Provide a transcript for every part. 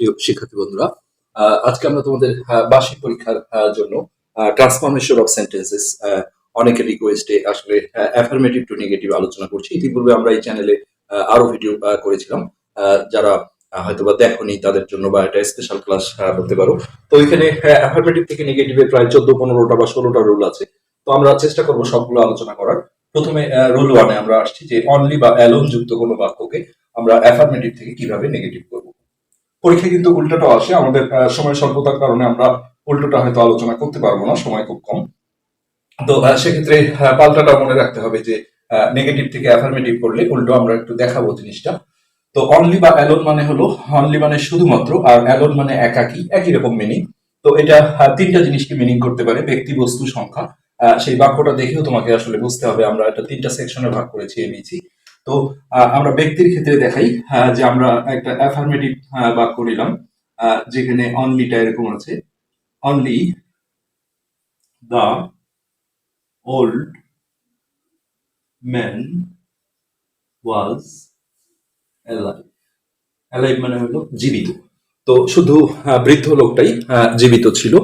প্রিয় শিক্ষার্থী বন্ধুরা, আজকে আমরা তোমাদের বার্ষিক পরীক্ষার জন্য ট্রান্সফরমেশন অফ সেন্টেন্সেস অনেকের রিকোয়েস্টে আসলে অ্যাফার্মেটিভ টু নেগেটিভ আলোচনা করছি। ইতিপূর্বে আমরা এই চ্যানেলে আরো ভিডিও করেছিলাম। যারা হয়তোবা দেখোনি তাদের জন্য বা একটা স্পেশাল ক্লাস করতে পারো। তো এখানে অ্যাফার্মেটিভ থেকে নেগেটিভে প্রায় 14-15টা বা 16টা রুল আছে। তো আমরা চেষ্টা করবো সবগুলো আলোচনা করার। প্রথমে রুল 1-এ আমরা আসছি যে অনলি বা অ্যালোন যুক্ত কোনো বাক্যকে আমরা অ্যাফার্মেটিভ থেকে কিভাবে নেগেটিভ করব। পরীক্ষায় কিন্তু উল্টোটাও আসে। আমাদের সময় স্বল্পতার কারণে আমরা উল্টোটা হয়তো আলোচনা করতে পারবো না, সময় খুব কম। তো সেক্ষেত্রে পাল্টাটা মনে রাখতে হবে যে নেগেটিভ থেকে অ্যাফার্মেটিভ করলে উল্টো আমরা একটু দেখাবো জিনিসটা। তো অনলি বা অ্যালোন মানে হলো, অনলি মানে শুধুমাত্র, আর অ্যালোন মানে একাকী, একই রকম মিনিং। তো এটা তিনটা জিনিসকে মিনিং করতে পারে, ব্যক্তি, বস্তু, সংখ্যা। সেই বাক্যটা দেখেও তোমাকে আসলে বুঝতে হবে। আমরা এটা তিনটা সেকশনে ভাগ করেছি, এবিসি। তো আমরা ব্যক্তির ক্ষেত্রে দেখাই যে আমরা একটা অ্যাফার্মেটিভ বাক্য নিলাম, যেখানে অনলিটা এরকম আছে, only the old man was alive. Alive মানে হলো জীবিত। তো শুধু বৃদ্ধ লোকটাই জীবিত ছিল,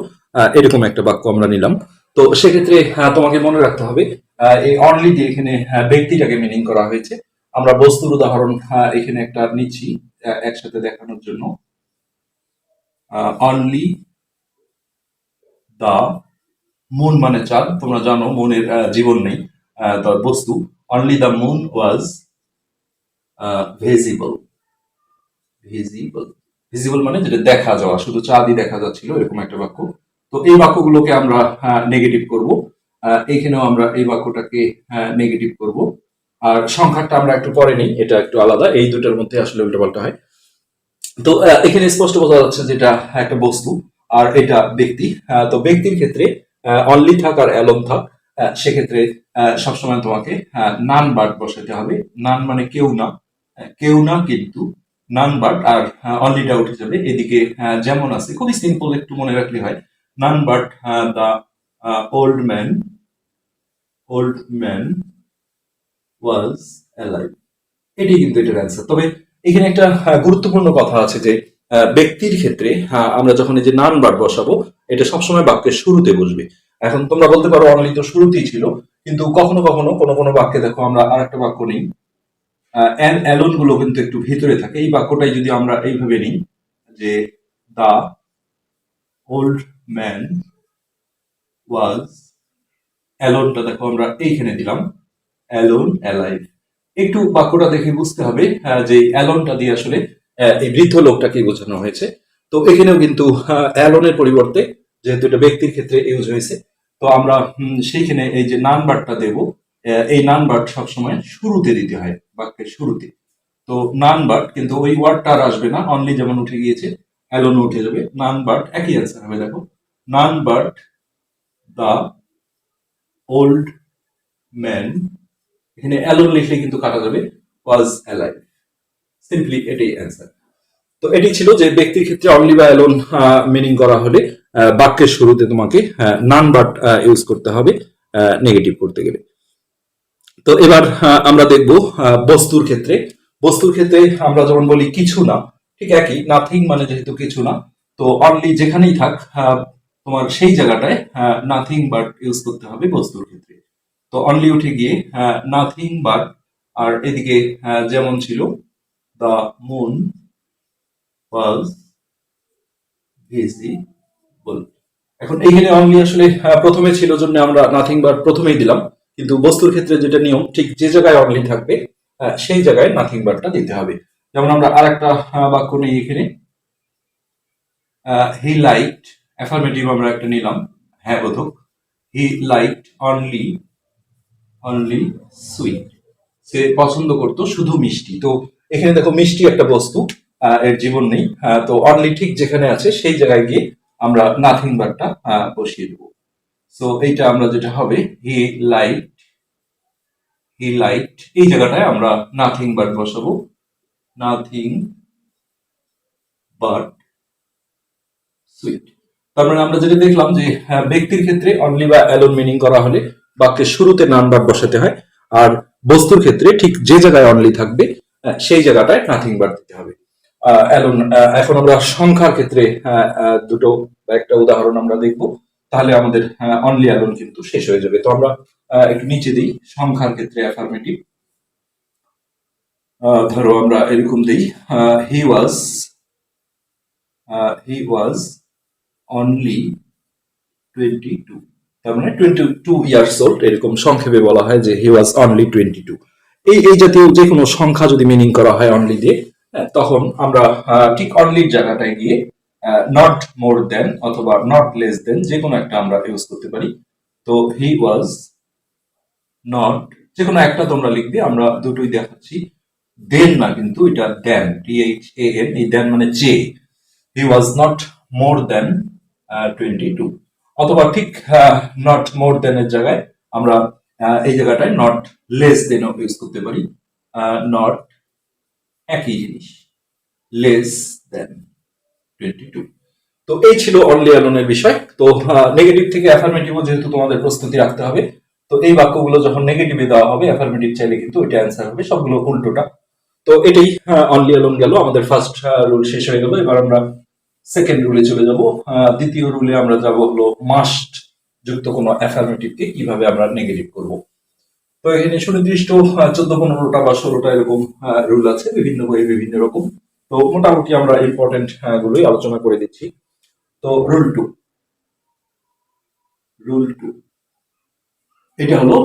এরকম একটা বাক্য আমরা নিলাম। তো সেক্ষেত্রে তোমাকে মনে রাখতে হবে এই অনলি দিয়ে এখানে ব্যক্তিটাকে মিনিং করা হয়েছে। আমরা বস্তুর উদাহরণ এখানে একটা নিচ্ছি একসাথে দেখানোর জন্য। অনলি দা মুন মানে চাঁদ, তোমরা জানো মুনের জীবন নেই, বস্তু। Only the moon was visible. Visible, visible মানে যেটা দেখা যাওয়া, শুধু চাঁদই দেখা যাচ্ছিল, এরকম একটা বাক্য। তো এই বাক্যগুলোকে আমরা নেগেটিভ করব। এইখানেও আমরা এই বাক্যটাকে নেগেটিভ করব। আর সংখ্যাটা আমরা একটু পরে নিই, এটা একটু আলাদা, এই দুটার মধ্যে আসলে উল্টোপাল্টা হয়। তো এখানে স্পষ্ট বোঝা যাচ্ছে যেটা একটা বস্তু আর এটা ব্যক্তি। তো ব্যক্তির ক্ষেত্রে অনলি থাক আর অ্যালোন থাক, সেক্ষেত্রে সবসময় তোমাকে নান বাট বসাতে হবে। নান মানে কেউ না, কেউ না কিন্তু নান বাট, আর অনলিটা উঠে যাবে এদিকে। যেমন আছে, খুবই সিম্পল, একটু মনে রাখলে হয়। None but the old man was alive. এটি কিন্তু এটার অ্যান্সার। তবে এখানে একটা গুরুত্বপূর্ণ কথা আছে যে ব্যক্তির ক্ষেত্রে আমরা যখন এই যে নান বাট বসাবো, এটা সবসময় বাক্যের শুরুতে বসবে। এখন তোমরা বলতে পারো অনলি তো শুরুতেই ছিল, কিন্তু কখনো কখনো কোনো কোনো বাক্যে দেখো, আমরা আরেকটা বাক্য নেই, অ্যালোন গুলো কিন্তু একটু ভিতরে থাকে। এই বাক্যটাই যদি আমরা এইভাবে নিই যে দা ওল্ড ম্যান ওয়াজ, অ্যালোনটা দেখো আমরা এইখানে দিলাম, অ্যালোন অ্যালাইভ। একটু বাক্যটা দেখে বুঝতে হবে যে অ্যালোনটা দিয়ে আসলে এই বৃদ্ধ লোকটাকে বোঝানো হয়েছে। তো এখানেও কিন্তু অ্যালোনের পরিবর্তে, যেহেতু এটা ব্যক্তির ক্ষেত্রে ইউজ হয়েছে, তো আমরা সেইখানে এই যে নান বারটা দেব, এই নান বার সবসময় শুরুতে দিতে হয়, বাক্যের শুরুতে। তো নান বাট, কিন্তু ওই ওয়ার্ডটা আর আসবে না, অনলি যেমন উঠে গিয়েছে অ্যালোন উঠে যাবে, নান বাট একই অ্যান্সার হবে। দেখো, none but the old man, এখানে অ্যালোন লিখলে কিন্তু কাটা যাবে, ওয়াজ অ্যালাইভ। সিম্পলি এটাই অ্যান্সার। তো এটি ছিল যে ব্যক্তির ক্ষেত্রে অনলি বা অ্যালোন মিনিং করা হলে বাক্যের শুরুতে তোমাকে নান বাট ইউজ করতে হবে নেগেটিভ করতে গেলে। তো এবার আমরা দেখব বস্তুর ক্ষেত্রে। বস্তুর ক্ষেত্রে আমরা যেমন বলি কিছু না, ঠিক একই, নাথিং মানে যেহেতু কিছু না, তো অনলি যেখানেই থাক তোমার সেই জায়গাটায় নাথিং বাট ইউজ করতে হবে বস্তুর ক্ষেত্রে। তো অনলি উঠে গিয়ে নাথিং বাট, আর এদিকে যেমন ছিল দ্য মুন ওয়াজ ভিজিবল। এখন এইখানে অনলি আসলে প্রথমে ছিল জন্য আমরা নাথিং বাট প্রথমেই দিলাম, কিন্তু বস্তুর ক্ষেত্রে যেটা নিয়ম, ঠিক যে জায়গায় অনলি থাকবে সেই জায়গায় নাথিং বাটটা দিতে হবে। যেমন আমরা আরেকটা বাক্য নেই এখানে, হি লাইকড, অ্যাফার্মেটিভ আমরা একটা নিলাম, হ্যাঁ বোধক। হি লাইকড অনলি সুইট, সে পছন্দ করতো শুধু মিষ্টি। তো এখানে দেখো মিষ্টি একটা বস্তু, এর জীবন নেই। তো অনলি ঠিক যেখানে আছে সেই জায়গায় গিয়ে আমরা নাথিং বারটা বসিয়ে দেবো। সো এইটা আমরা যেটা হবে, হি লাইকড এই জায়গাটায় আমরা নাথিং বাট বসাবো, নাথিং বাট সুইট। তার মানে আমরা যেটা দেখলাম যে ব্যক্তির ক্ষেত্রে অনলি বা অ্যালোন মিনিং করা হলে বাক্যের শুরুতে নান বাট বসাতে হয়, আর বস্তুর ক্ষেত্রে ঠিক যে জায়গায় অনলি থাকবে সেই জায়গাটায় নাথিং বাট দিতে হবে। অ্যালোন। এখন আমরা সংখ্যার ক্ষেত্রে দুটো বা একটা উদাহরণ আমরা দেখব, তাহলে আমাদের অনলি অ্যালোন কিন্তু শেষ হয়ে যাবে। তো আমরা একটু নিচে দিই সংখ্যার ক্ষেত্রে অ্যাফার্মেটিভ। ধরো আমরা এরকম দিই, হি ওয়াজ অনলি 22, তার মানে 22 ইয়ার্স ওল্ড, এরকম সংক্ষেপে বলা হয় যে হি ওয়াজ অনলি 22। এই জাতীয় যে কোনো সংখ্যা যদি মিনিং করা হয় অনলি দিয়ে, তখন আমরা ঠিক অনলির জায়গাটায় গিয়ে নট মোর দেন অথবা নট লেস দেন যে কোনো একটা আমরা ইউজ করতে পারি। তো হি ওয়াজ নট, যে কোনো একটা তোমরা লিখবে, আমরা দুটোই দেখাচ্ছি। দেন না কিন্তু, এটা দেন, THAN, এই দেন মানে যে। হি ওয়াজ নট মোর দেন 22, অথবা ঠিক নট মোর দেন এর জায়গায় আমরা এই জায়গাটায় নট লেস দেন ইউজ করতে পারি। নট একই জিনিস, লেস দেন 22। তো এই ছিল অনলি অ্যালোনের বিষয়। তো নেগেটিভ থেকে অ্যাফার্মেটিভও যেহেতু তোমাদের প্রস্তুতি রাখতে হবে, তো এই বাক্যগুলো যখন নেগেটিভে দেওয়া হবে, অ্যাফার্মেটিভ চাইলে কিন্তু এটা অ্যান্সার হবে সবগুলো উল্টোটা। তো এটাই অনলি অ্যালোন গেল, আমাদের ফার্স্ট রুল শেষ হয়ে গেল। এবার আমরা সেকেন্ড রুলে চলে যাব। দ্বিতীয় রুলে আমরা যাব হলো মাস্ট যুক্ত কোনো অ্যাফার্মেটিভকে কিভাবে আমরা নেগেটিভ করব। তো এখানে সুনির্দিষ্ট 14-15টা বা 16টা এরকম রুল আছে, বিভিন্ন বইয়ে বিভিন্ন রকম। তো মোটামুটি আমরা ইম্পর্টেন্ট গুলোই আলোচনা করে দিচ্ছি। তো রুল টু, এটা হলো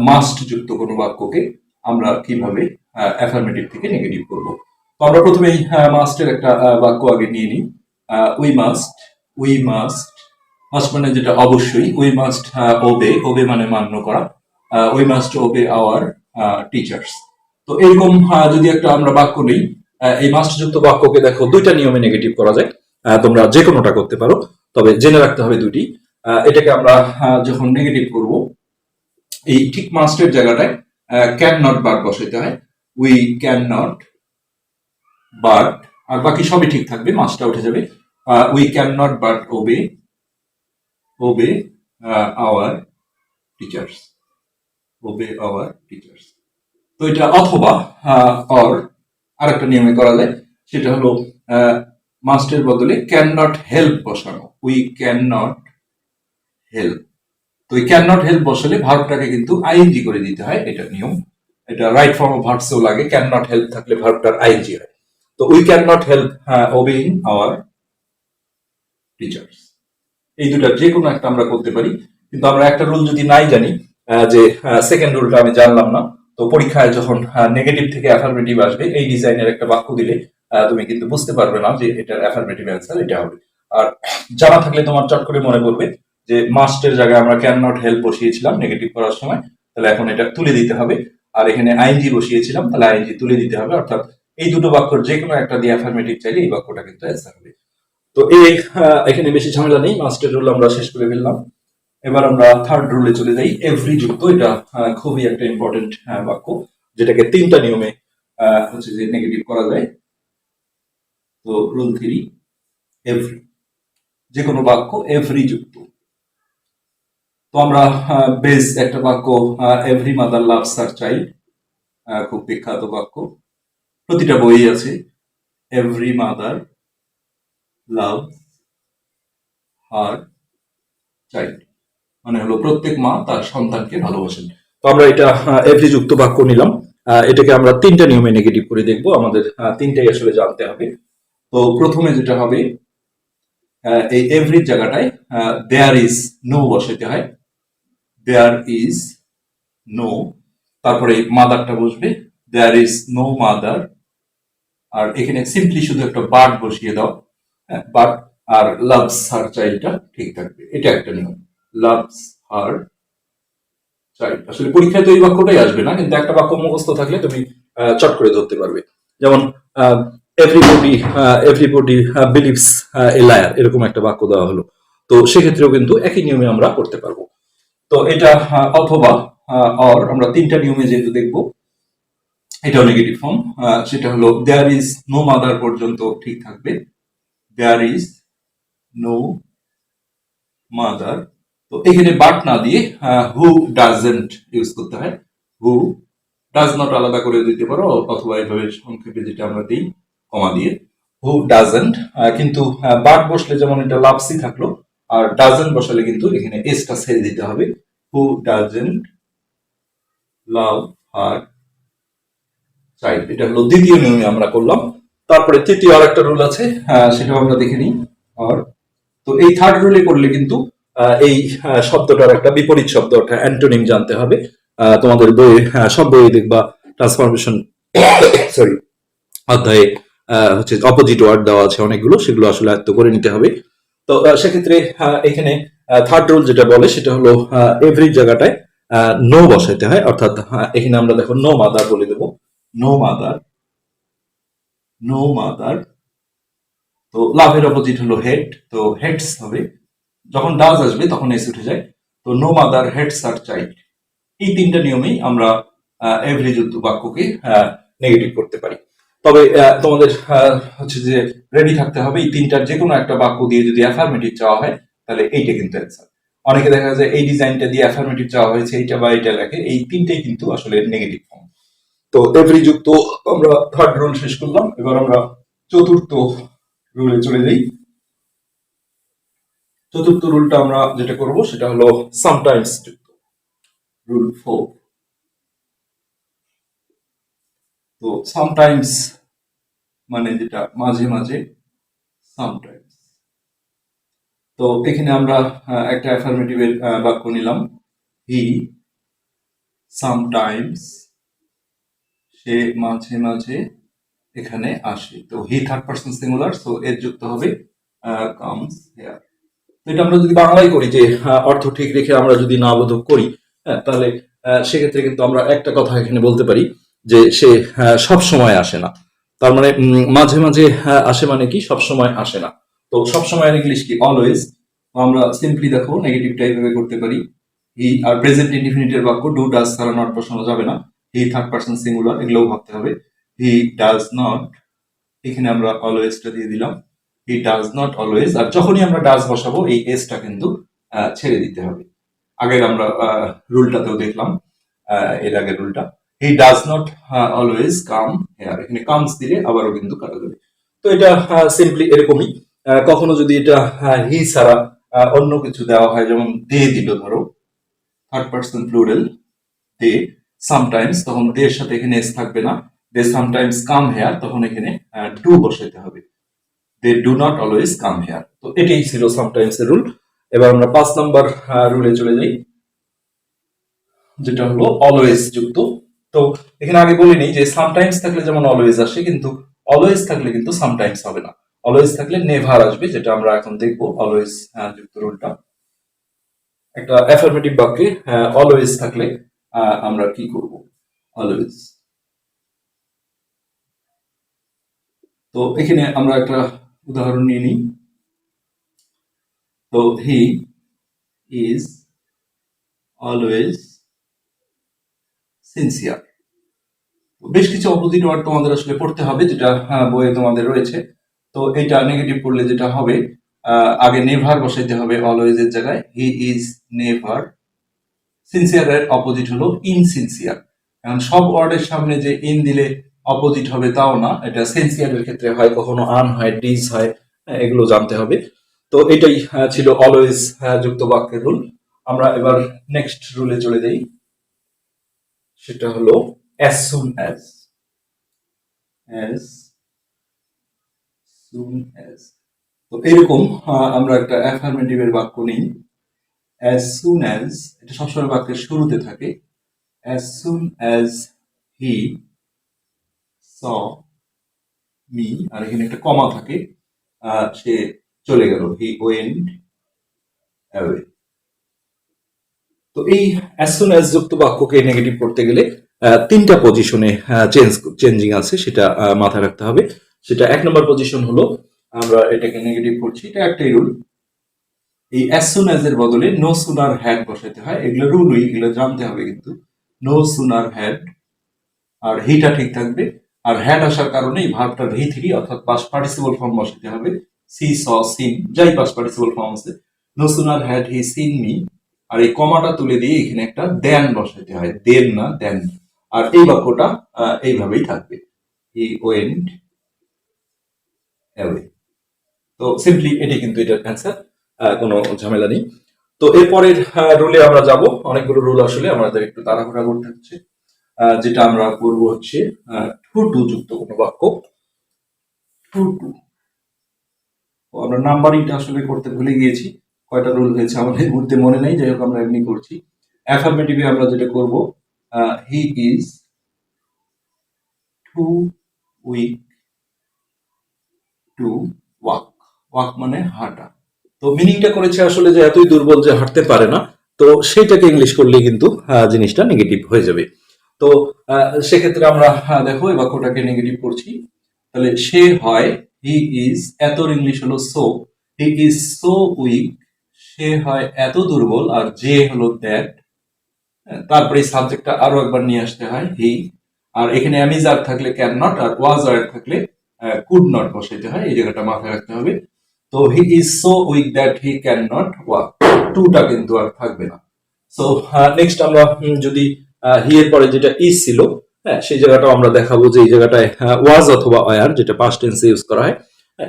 মাস্ট যুক্ত কোনো বাক্যকে আমরা কিভাবে অ্যাফার্মেটিভ থেকে নেগেটিভ করব। তো আমরা প্রথমেই মাস্টের একটা বাক্য আগে নিয়ে নিই। উই মাস্ট মাস্ট মানে যেটা অবশ্যই, উই মাস্ট ওবে মানে মান্য করা, উই মাস্ট ওবে আওয়ার টিচার্স। তো এরকম যদি একটা আমরা বাক্য নেই, এই মাস্ট যুক্ত বাক্যকে দেখো দুইটা নিয়মে নেগেটিভ করা যায়। তোমরা যে কোনোটা করতে পারো, তবে জেনে রাখতে হবে দুটি। এটাকে আমরা যখন নেগেটিভ করব, এই ঠিক মাস্টের জায়গাটায় ক্যান নট বাট বসাইতে হয়। উই ক্যান নট বাট, আর বাকি সবই ঠিক থাকবে, মাস্টটা উঠে যাবে। We can not but ওবে our teachers, তো এটা অথবা অর আরেকটা নিয়মে করা যায়, সেটা হলো মাস্টের বদলে ক্যান নট হেল্প বসানো। উই ক্যান নট হেল্প, তো এই ক্যান নট হেল্প বসালে ভার্বটাকে কিন্তু আইএনজি করে দিতে হয়, এটা নিয়ম। এটা রাইট ফর্ম অফ ভার্বসেও লাগে, ক্যান নট হেল্প থাকলে ভার্বটার আইএনজি হয়। তো we can not help ওবেইং our teachers, এই দুটার যে কোনো একটা আমরা করতে পারি। কিন্তু আমরা একটা রুল যদি নাই জানি, যে সেকেন্ড রুলটা আমি জানলাম না, তো পরীক্ষায় যখন নেগেটিভ থেকে অ্যাফার্মেটিভ আসবে, এই ডিজাইনের একটা বাক্য দিলে তুমি কিন্তু বুঝতে পারবে না যে এটার অ্যাফার্মেটিভ অ্যান্সার এটা হবে। আর জানা থাকলে তোমার চট করে মনে পড়বে যে মাস্টের জায়গায় আমরা ক্যান নট হেল্প বসিয়েছিলাম নেগেটিভ করার সময়, তাহলে এখন এটা তুলে দিতে হবে। আর এখানে আইএনজি বসিয়েছিলাম, তাহলে আইএনজি তুলে দিতে হবে। অর্থাৎ এই দুটো বাক্যর যে কোনো একটা দিয়ে অ্যাফার্মেটিভ চাইলে এই বাক্যটা কিন্তু অ্যান্সার হবে। তো এই এখানে বেশি ঝামেলা নেই, মাস্টার রুল আমরা শেষ করে ফেললাম। এবার আমরা থার্ড রুলে চলে যাই, এভরি যুক্ত। এটা খুবই একটা ইম্পর্টেন্ট বাক্য, যেটাকে তিনটা নিয়মে হচ্ছে যে নেগেটিভ করা যায়। তো রুল 3, এভরি, যে কোনো বাক্য এভরি যুক্ত। তো আমরা বেস একটা বাক্য, every mother loves her child, খুব বিখ্যাত বাক্য, প্রতিটা বই আছে। Every mother loves her child মানে হলো প্রত্যেক মা তার সন্তানকে ভালোবাসেন। তো আমরা এটা এভরি যুক্ত বাক্য নিলাম। এটাকে আমরা তিনটা নিয়মে নেগেটিভ করে দেখব, আমাদের তিনটাই আসলে জানতে হবে। তো প্রথমে যেটা হবে, এই এভরির জায়গাটায় দেয়ার ইজ নো বসাইতে হয়। দেয়ার ইজ নো, তারপরে মাদারটা বসবে, দেয়ার ইজ নো মাদার। আর এখানে সিম্পলি শুধু একটা বাট বসিয়ে দাও, বাট, আর লাভস হার চাইল্ডটা ঠিক থাকবে, এটা একটা নিয়ম। লাভস হার চাইল্ড, আসলে পরীক্ষায় তো এই বাক্যটাই আসবে না, কিন্তু একটা বাক্য মুখস্থ থাকলে তুমি চট করে ধরতে পারবে। যেমন everybody everybody believes a liar, এরকম একটা বাক্য দেওয়া হলো, তো সেক্ষেত্রেও কিন্তু একই নিয়মে আমরা করতে পারবো। তো এটা অথবা অর, আমরা তিনটা নিয়মে যেহেতু দেখবো, এটাও নেগেটিভ ফর্ম। সেটা হলো দেয়ার ইজ নো মাদার পর্যন্ত ঠিক থাকবে, দেয়ার ইজ নো মাদার। তো এখানে বাট না দিয়ে হু ডাজেন্ট ইউজ করতে হয়। হু ডাজ নট আলাদা করে দিতে পারো, অথবা এইভাবে সংক্ষেপে যেটা আমরা দিই কমা দিয়ে। হু ডাজেন্ট, কিন্তু বাট বসলে যেমন এটা লাভসি থাকলো, আর ডাজেন্ট বসালে কিন্তু এখানে এসটা ছেড়ে দিতে হবে। Who doesn't love her child, এটা হলো দ্বিতীয় নিয়মে আমরা করলাম। তারপরে তৃতীয় আর একটা রুল আছে, সেটাও আমরা দেখে নিই। আর তো এই থার্ড রুলে করলে কিন্তু এই শব্দটার একটা বিপরীত শব্দ, একটা অ্যান্টোনিম জানতে হবে। তোমাদের বইয়ে সব বইয়ে দেখবা ট্রান্সফরমেশন সরি অধ্যায়ে হচ্ছে অপোজিট ওয়ার্ড দেওয়া আছে অনেকগুলো, সেগুলো আসলে আয়ত্ত করে নিতে হবে। তো সেক্ষেত্রে এখানে থার্ড রুল যেটা বলে সেটা হলো এভরি জায়গাটায় নো বসাইতে হয়, অর্থাৎ এখানে আমরা দেখো নো মাদার বলে দেবো, নো মাদার, নো মাদার। তো লাভের অপোজিট হলো হেড, তো হেডস হবে, যখন ডাজ আসবে তখন এস উঠে যায়। তো no mother heads are child, এই তিনটা নিয়মেই আমরা এভরি যুক্ত বাক্যকে নেগেটিভ করতে পারি। তবে তোমাদের হচ্ছে যে রেডি থাকতে হবে, এই তিনটার যে কোনো একটা বাক্য দিয়ে যদি অ্যাফার্মেটিভ চাওয়া হয় তাহলে এইটা কিন্তু অ্যান্সার। অনেকে দেখা যায় এই ডিজাইনটা দিয়ে অ্যাফার্মেটিভ চাওয়া হয়েছে, এইটা বা এইটা লেখে, এই তিনটেই কিন্তু আসলে নেগেটিভ ফর্ম। তো এভরি যুক্ত আমরা থার্ড রুল শেষ করলাম, এবার আমরা চতুর্থ রুলে চলে যাই। চতুর্থ রুলটা আমরা যেটা করব সেটা হলো সামটাইমস যুক্ত, রুল 4। তো সামটাইমস মানে যেটা মাঝে মাঝে, সামটাইমস। তো এখানে আমরা একটা অ্যাফার্মেটিভের বাক্য নিলাম, হি সামটাইমস, সে মাঝে মাঝে এখানে আসে। তো he third person singular, so এর যুক্ত হবে কামস হেয়ার। তো এটা আমরা যদি বাংলায় করি যে অর্থ ঠিক রেখে আমরা যদি না বোধক করি, হ্যাঁ, তাহলে সেক্ষেত্রে কিন্তু আমরা একটা কথা এখানে বলতে পারি যে সে সব সময় আসে না। তার মানে মাঝে মাঝে আসে মানে কি, সব সময় আসে না। তো সব সময় ইংলিশ কি, অলওয়েজ। আমরা সিম্পলি দেখো নেগেটিভটা এইভাবে করতে পারি, হি। আর প্রেজেন্ট ইনডিফিনিটের বাক্য ডু ডাজ ছাড়া নট বসানো যাবে না, হি থার্ড পারসন সিঙ্গুলার, এগুলোও ভাবতে হবে। হি ডাজ নট, এখানে আমরা অলওয়েজটা দিয়ে দিলাম, হি ডাজ নট অলওয়েজ। আর যখনই আমরা ডাজ বসাবো এই এসটা কিন্তু ছেড়ে দিতে হবে। আগের আমরা রুলটাতেও দেখলাম, এর আগের রুলটা, he does not always come here, এখানে কামস দিলে আবারও কিন্তু কাটা যাবে। তো এটা সিম্পলি এরকমই। কখনো যদি এটা হি ছাড়া অন্য কিছু দেওয়া হয়, যেমন দে দিল ধরো, থার্ড পার্সন প্লুরাল দে, সামটাইমস, তখন দে এর সাথে এখানে এস থাকবে না, দে সামটাইমস কাম হেয়ার, তখন এখানে ডু বসাইতে হবে, they do not always come here. তো এটাই ছিল সামটাইমস এর রুল। এবার আমরা 5 নম্বর রুলে চলে যাই, যেটা হলো অলওয়েজ যুক্ত। তো এখানে আগে বলে নেই যে সামটাইমস থাকলে যেমন অলওয়েজ আসে, কিন্তু অলওয়েজ থাকলে কিন্তু সামটাইমস হবে না, অলওয়েজ থাকলে নেভার আসবে, যেটা আমরা এখন দেখবো অলওয়েজ যুক্ত রুলটা। একটা অ্যাফার্মেটিভ বাক্যে অলওয়েজ থাকলে আমরা কি করব, অলওয়েজ। তো এখানে আমরা একটা উদাহরণ নিয়ে নিই। তো হি ইজ অলওয়েজ সিনসিয়ার। বেশ কিছু অপোজিট ওয়ার্ড তোমাদের আসলে পড়তে হবে, যেটা বইয়ে তোমাদের রয়েছে। তো এটা নেগেটিভ করলে যেটা হবে, আগে নেভার বসাইতে হবে অলওয়েজ এর জায়গায়, হি ইজ নেভার। সিনসিয়ার এর অপোজিট হলো ইনসিনসিয়ার। এখন সব ওয়ার্ডের সামনে যে ইন দিলে অপোজিট হবে তাও না, এটা সিনসিয়ার এর ক্ষেত্রে হয়, কখনো আন হয়, ডিজ হয়, এগুলো জানতে হবে। তো এটাই ছিল অলওয়েজ যুক্ত বাক্যের রুল। আমরা এবার নেক্সট রুলে চলে যাই, সেটা হলো as soon as, as soon as. তো এরকম আমরা একটা অ্যাফার্মেটিভ এর বাক্য নিই, অ্যাজ সুন অ্যাজ, এটা সবসময় বাক্যের শুরুতে থাকে, as soon as he saw me, আর এখানে একটা কমা থাকে, সে চলে গেল, হি ওয়েন্ট অ্যাওয়ে। তো এই অ্যাজ সুন অ্যাজ যুক্ত বাক্যকে নেগেটিভ করতে গেলে তিনটা পজিশনে চেঞ্জিং আছে, সেটা মাথায় রাখতে হবে। সেটা 1 নম্বর পজিশন হলো, আমরা এটাকে নেগেটিভ করছি, এটা একটাই রুল, এই অ্যাজ সুন অ্যাজ এর বদলে নো সুনার হ্যাড বসাতে হয়। এগুলো রুলই, এগুলো জানতে হবে কিন্তু, নো সুনার হ্যাড, আর হিটা ঠিক থাকবে। আর হ্যাড আসার কারণে এই ভার্বটা ভি থ্রি অর্থাৎ পাস্ট পার্টিসিপল ফর্ম বসাতে হবে, সি স সিন, যাই পাস্ট পার্টিসিপল ফর্ম আছে, no sooner had he seen me. আর এই কমাটা তুলে দিয়ে এখানে একটা দেন বসাতে হয়, দেন না দেন। আর এই বাক্যটা এইভাবেই থাকবে, হি ওয়েন্ট অ্যাওয়ে। তো সিম্পলি এটি কিন্তু এটার অ্যান্সার, কোনো ঝামেলা নেই। তো এরপরের রুলে আমরা যাব। অনেকগুলো রুল আসলে আমাদের একটু তাড়াহুড়া করতে হচ্ছে। যেটা আমরা করব হচ্ছে টু টু যুক্ত কোনো বাক্য। টু টু, আমরা নাম্বারিংটা আসলে করতে ভুলে গিয়েছি। কয়টা রুল হয়েছে আমাদের এই মুহূর্তে মনে নেই, যাই হোক আমরা এমনি করছি। অ্যাফার্মেটিভে আমরা যেটা করব, he is too weak to walk. Walk মানে হাঁটা। তো মিনিংটা করেছে আসলে যে এতই দুর্বল যে হাঁটতে পারে না। তো সেইটাকে ইংলিশ করলে কিন্তু জিনিসটা নেগেটিভ হয়ে যাবে। তো সেক্ষেত্রে আমরা দেখো এই বাক্যটাকে নেগেটিভ করছি। তাহলে সে হয় হি ইজ, এতর ইংলিশ হলো so. He is so weak, সে হয় এত দুর্বল। আর যে হলো দ্যাট, তারপরে সাবজেক্টটা আরো একবার নিয়ে আসতে হয় হি। আর এখানে অ্যামিজ আর থাকলে ক্যান নট, আর ওয়াজ আর থাকলে কুড নট বসাইতে হয়। এই জায়গাটা মাথায় রাখতে হবে। তো হি is so weak that he can not walk, টুটা কিন্তু আর থাকবে না। সো নেক্সট আমরা যদি হি এর পরে যেটা ইজ ছিল, হ্যাঁ সেই জায়গাটাও আমরা দেখাবো যে এই জায়গাটায় ওয়াজ অথবা ওয়ার, যেটা পাস্ট টেন্সে ইউজ করা হয়,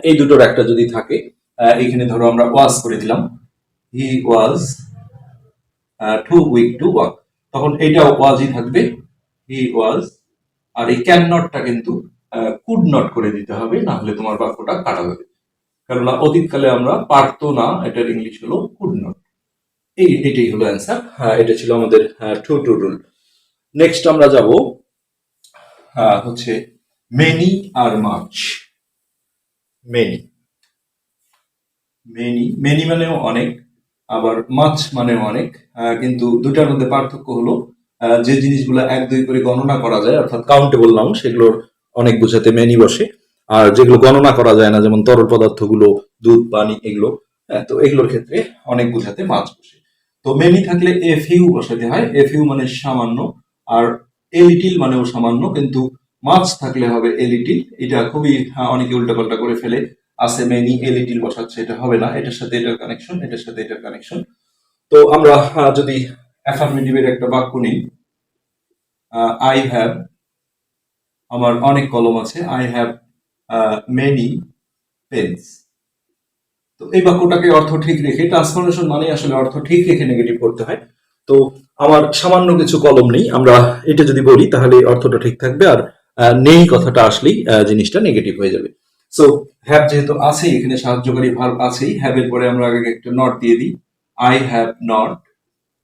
এই দুটোর একটা যদি থাকে, এখানে ধরো আমরা ওয়াজ করে দিলাম, হি ওয়াজ টু উইক টু ওয়াক, তখন এইটাও ওয়াজই থাকবে, হি ওয়াজ। আর এই ক্যান নটটা কিন্তু কুড নট করে দিতে হবে, না হলে তোমার বাক্যটা কাটা যাবে। কেননা অতীতকালে আমরা পারতো না, এটার ইংলিশ হলো কুড নট। এটাই হলো অ্যান্সার। এটা ছিল আমাদের টু টু রুল। নেক্সট আমরা যাব হচ্ছে মেনি আর মাচ। মেনি, মেনি মেনি মানেও অনেক, আবার মাছ মানেও অনেক। কিন্তু দুটার মধ্যে পার্থক্য হলো যে জিনিসগুলো এক দুই করে গণনা করা যায়, অর্থাৎ কাউন্টেবল নাউন, সেগুলোর অনেক বোঝাতে মেনি বসে। আর যেগুলো গণনা করা যায় না, যেমন তরল পদার্থগুলো, দুধ, পানি, এগুলো, তো এগুলোর ক্ষেত্রে অনেক বোঝাতে মাছ বসে। তো মেনি থাকলে এ ফিউ বসাতে হয়। এ ফিউ মানে সামান্য, আর এ লিটিল মানেও সামান্য, কিন্তু মাছ থাকলে হবে এ লিটিল। এটা খুবই অনেকে উল্টাপাল্টা করে ফেলে, আছে মেনি এ লিটিল বসাচ্ছে, এটা হবে না, এটার সাথে এটার কানেকশন, এটার সাথে এটার কানেকশন। তো আমরা যদি অ্যাফার্মেটিভের একটা বাক্য নিই, আই হ্যাভ, আমার অনেক কলম আছে, আই হ্যাভ মেনি পেন্স। তো এই বাক্যটাকে অর্থ ঠিক রেখে, ট্রান্সফরমেশন মানে আসলে অর্থ ঠিক রেখে নেগেটিভ করতে হয়। তো আমার সামান্য কিছু কলম নেই, আমরা এটা যদি বলি তাহলে অর্থটা ঠিক থাকবে, আর নেই কথাটা আসলেই জিনিসটা নেগেটিভ হয়ে যাবে। সো হ্যাভ যেহেতু আছেই, এখানে সাহায্যকারী ভার্ব আছেই, হ্যাভ এর পরে আমরা আগে একটা নট দিয়ে দিই, আই হ্যাভ নট।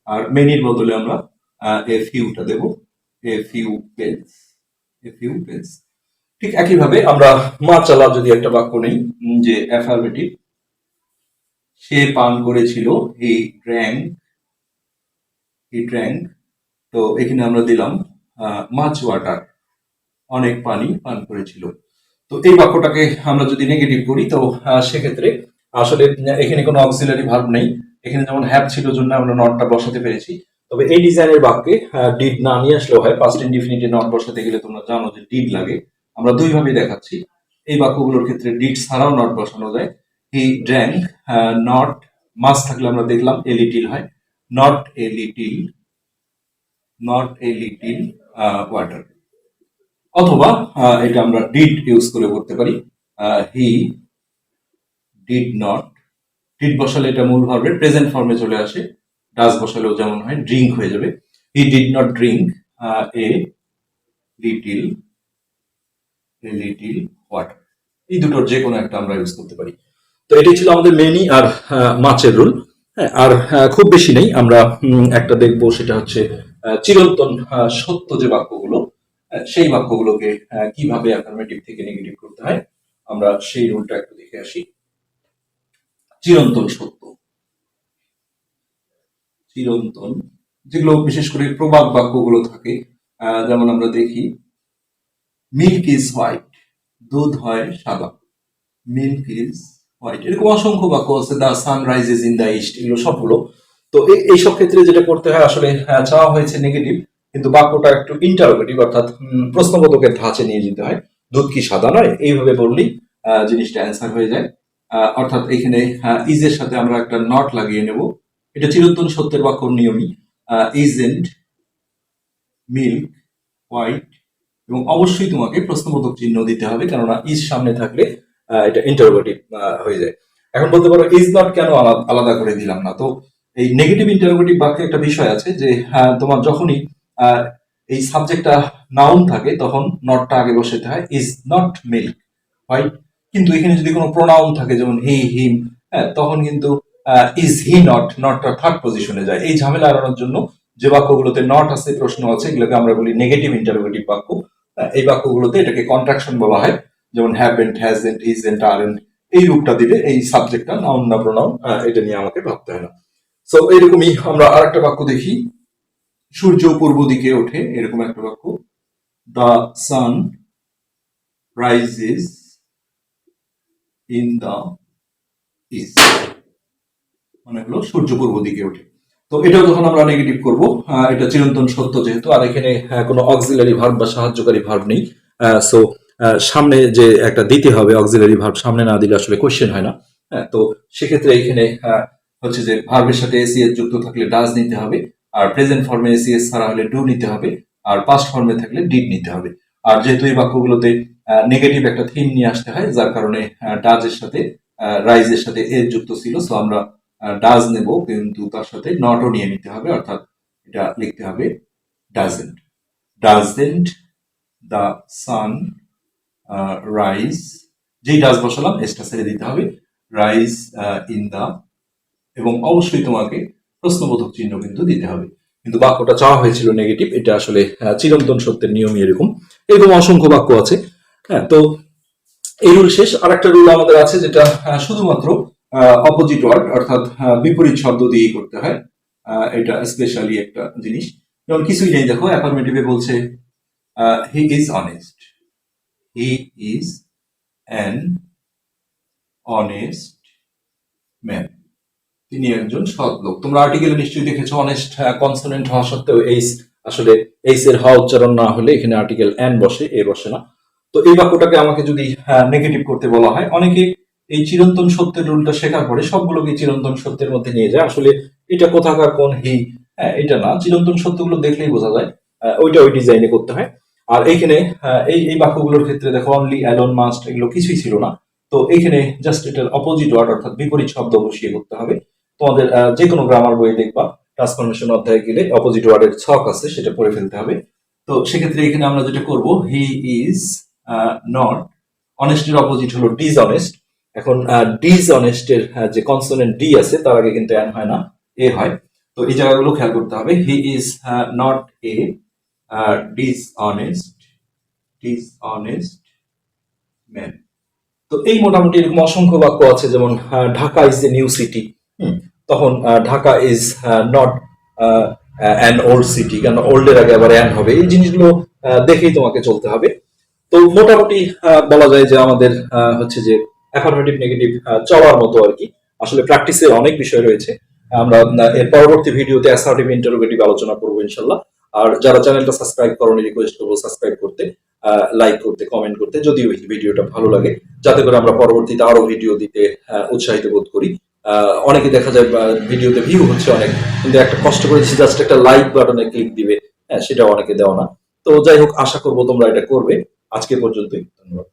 আর মেনির বদলে আমরা এ ফিউটা দেব, a few pens, a few pens. ঠিক একইভাবে আমরা মাচালা যদি একটা বাক্য নেই, যে অ্যাফার্মেটিভ, সে পান করেছিল, হি ড্র্যাঙ্ক, হি ড্র্যাঙ্ক। তো এখানে আমরা দিলাম মাচ ওয়াটার, অনেক পানি পান করেছিল। তো এই বাক্যটাকে আমরা যদি নেগেটিভ করি, তো সেক্ষেত্রে আসলে এখানে কোনো অক্সিলারি ভার্ব নেই। এখানে যেমন হ্যাভ ছিল জন্য আমরা নটটা বসাতে পেরেছি। তবে এই ডিজাইনের বাক্যে ডিড না নিয়ে আসলেও হয়, পাস্ট ইনডিফিনিটে নট বসাতে গেলে তোমরা জানো যে ডিড লাগে। আমরা দুইভাবে দেখাচ্ছি। এই বাক্যগুলোর ক্ষেত্রে ডিড ছাড়াও নট বসানো যায়। হি ড্র্যাঙ্ক নট, মাস থাকলে আমরা দেখলাম এ লিটিল হয়, not a little, not a little water. অথবা এটা আমরা ডিড ইউজ করে করতে পারি, হি ডিড নট। ডিড বসালে এটা মূল ভার্বের প্রেজেন্ট ফর্মে চলে আসে, ডাজ বসালেও যেমন হয়, ড্রিঙ্ক হয়ে যাবে। He did not drink a little, a little water. এই দুটোর যে কোনো একটা আমরা ইউজ করতে পারি। তো এটাই ছিল আমাদের মেনি আর মাছের রুল। হ্যাঁ, আর খুব বেশি নেই, আমরা একটা দেখবো, সেটা হচ্ছে চিরন্তন সত্য যে বাক্যগুলো, সেই বাক্যগুলোকে কিভাবে অ্যাফার্মেটিভ থেকে নেগেটিভ করতে হয়, আমরা সেই রুলটা একটু দেখে আসি। চিরন্তন সত্য, চিরন্তন, যেগুলো বিশেষ করে প্রবাদ বাক্যগুলো থাকে, যেমন আমরা দেখি মিল্ক ইজ হোয়াইট, দুধ হয় সাদা, মিল্ক ইজ হোয়াইট। এরকম অসংখ্য বাক্য আছে, the sun rises in the east, এগুলো সবগুলো। তো এইসব ক্ষেত্রে যেটা করতে হয় আসলে, চাওয়া হয়েছে নেগেটিভ, কিন্তু বাক্যটা একটু ইন্টারোগেটিভ, অর্থাৎ প্রশ্নবোধকের ধাঁচে নিয়ে যেতে হয়। দুধ কি সাদা নয়, এইভাবে বললেই জিনিসটা অ্যান্সার হয়ে যায়। অর্থাৎ এখানে ইজের সাথে আমরা একটা নট লাগিয়ে নেব। এটা চিরন্তন সত্যের বাক্যর নিয়মই, ইজেন্ট মিল্ক হোয়াইট, এবং অবশ্যই তোমাকে প্রশ্নবোধক চিহ্ন দিতে হবে, কেননা ইজ সামনে থাকলে এটা ইন্টারোগেটিভ হয়ে যায়। এখন বলতে পারো ইজ নট কেন আলাদা করে দিলাম না? তো এই নেগেটিভ ইন্টারোগেটিভ বাক্যে একটা বিষয় আছে যে তোমার যখনই আহ, এই সাবজেক্টটা নাউন থাকে তখন নটটা আগে বসাতে হয়, ইজ নট মিল্ক, রাইট? কিন্তু এখানে যদি কোনো প্রোনাউন থাকে যেমন হি হিম, হ্যাঁ, তখন কিন্তু ইজ হি নট, নটটা থার্ড পজিশনে যায়। এই ঝামেলা এড়ানোর জন্য যে বাক্যগুলোতে নট আছে, প্রশ্ন আছে, এগুলোকে আমরা বলি নেগেটিভ ইন্টারোগেটিভ বাক্য। এই বাক্যগুলোতে এটাকে কন্ট্রাকশন বলা হয়, যেমন হ্যাভেন্ট, হ্যাজেন্ট, ইজেন্ট, আরেন্ট। এই রূপটা দিলে এই সাবজেক্টটা নাউন না প্রোনাউন এটা নিয়ে আমাকে ভাবতে হয় না। সো এরকমই আমরা আরেকটা বাক্য দেখি, সূর্য পূর্ব দিকে ওঠে, এরকম একটা বাক্য, the sun rises in the east, মানে হলো সূর্য পূর্ব দিকে ওঠে। তো এটাও যখন আমরা নেগেটিভ করব, এটা চিরন্তন সত্য যেহেতু, আর এখানে কোনো অক্সিলারি ভার্ব বা সাহায্যকারী ভার্ব নেই। সো সামনে যে একটা দিতে হবে অক্সিলারি ভার্ব, সামনে না দিলে আসলে কোশ্চেন হয় না। হ্যাঁ, তো সেক্ষেত্রে এখানে হচ্ছে যে ভার্বের সাথে এসিএস যুক্ত থাকলে ডাজ নিতে হবে, আর প্রেজেন্ট ফর্মে এসিএস ছাড়া হলে ডু নিতে হবে, আর পাস্ট ফর্মে থাকলে ডিড নিতে হবে। আর যেহেতু এই বাক্যগুলোতে নেগেটিভ একটা থিম নিয়ে আসতে হয়, যার কারণে ডাজের সাথে রাইজের সাথে এ যুক্ত ছিল, সো আমরা ডাজ নেব, কিন্তু তার সাথে নটও নিয়ে নিতে হবে, অর্থাৎ এটা লিখতে হবে doesn't. Doesn't the sun rise, যেই ডাজ বসালাম এসটা ছেড়ে দিতে হবে, রাইজ ইন দা, এবং অবশ্যই তোমাকে প্রশ্নবোধক চিহ্ন কিন্তু দিতে হবে। কিন্তু বাক্যটা চাওয়া হয়েছিল নেগেটিভ, এটা আসলে চিরন্তন সত্যের নিয়মই এরকম। এরকম অসংখ্য বাক্য আছে। হ্যাঁ, তো এই রুল শেষ। আর একটা রুল আমাদের আছে যেটা শুধুমাত্র অপোজিট ওয়ার্ড, অর্থাৎ বিপরীত শব্দ দিয়েই করতে হয়। এটা স্পেশালি একটা জিনিস, যেমন কিছুই নেই, দেখো অ্যাফার্মেটিভে বলছে he is honest, he is an honest man, তিনি একজন সৎ লোক। তোমরা আর্টিকেলে নিশ্চয়ই দেখেছো অনেস্ট কনসোনেন্ট হওয়া সত্ত্বেও এইস, আসলে এইস এর হ উচ্চারণ না হলে এখানে আর্টিকেল অ্যান বসে, এ বসে না। তো এই বাক্যটাকে আমাকে যদি নেগেটিভ করতে বলা হয়, অনেকে এই চিরন্তন সত্যের রুলটা শেখার পরে সবগুলোকে চিরন্তন সত্যের মধ্যে নিয়ে যায়। আসলে এটা কোথাকার কোন হি, এটা না, চিরন্তন সত্যগুলো দেখলেই বোঝা যায়, ওইটা ওই ডিজাইনে করতে হয়। আর এইখানে এই এই বাক্যগুলোর ক্ষেত্রে দেখো অনলি, অ্যালোন, মাস্ট, এগুলো কিছুই ছিল না। তো এইখানে জাস্ট এটার অপোজিট ওয়ার্ড অর্থাৎ বিপরীত শব্দ বসিয়ে করতে হবে। তোমাদের যে কোনো গ্রামার বই দেখবা, ট্রান্সফরমেশন অধ্যায়ে গেলে অপোজিট ওয়ার্ডের ছক আছে, সেটা পড়ে ফেলতে হবে। তো সেক্ষেত্রে এখানে আমরা যেটা করব, হি ইজ নট, অনেস্টের অপোজিট হলো ডিসঅনেস্ট। এখন ডিসঅনেস্টের যে কনসোনেন্ট ডি আছে তার আগে কিন্তু অ্যান হয় না, এ হয়। তো এই জায়গাগুলো খেয়াল করতে হবে। He is not a dishonest, dishonest man. তো এই মোটামুটি এরকম অসংখ্য বাক্য আছে, যেমন Dhaka is a new city, তখন Dhaka is not an old city, কারণ ওল্ড এর আগে আবার অ্যান হবে। এই জিনিসগুলো দেখেই তোমাকে চলতে হবে। তো মোটামুটি বলা যায় যে আমাদের হচ্ছে যে অ্যাফার্মেটিভ নেগেটিভ চলার মতো আর কি। আসলে প্র্যাকটিসের অনেক বিষয় রয়েছে। আমরা এর পরবর্তী ভিডিওতে অ্যাসার্টিভ ইন্টারোগেটিভ আলোচনা করবো ইনশাল্লাহ। আর যারা চ্যানেলটা সাবস্ক্রাইব করোনি, রিকোয়েস্ট করবো সাবস্ক্রাইব করতে, লাইক করতে, কমেন্ট করতে, যদি ভিডিওটা ভালো লাগে, যাতে করে আমরা পরবর্তীতে আরো ভিডিও দিতে উৎসাহিত বোধ করি। অনেকে দেখা যায় ভিডিওতে ভিউ হচ্ছে অনেক, কিন্তু একটা কষ্ট করে জাস্ট একটা লাইক বাটনে ক্লিক দিবে, সেটা অনেকে দেওয়া না। তো যাই হোক, আশা করবো তোমরা এটা করবে। আজকে পর্যন্তই, ধন্যবাদ।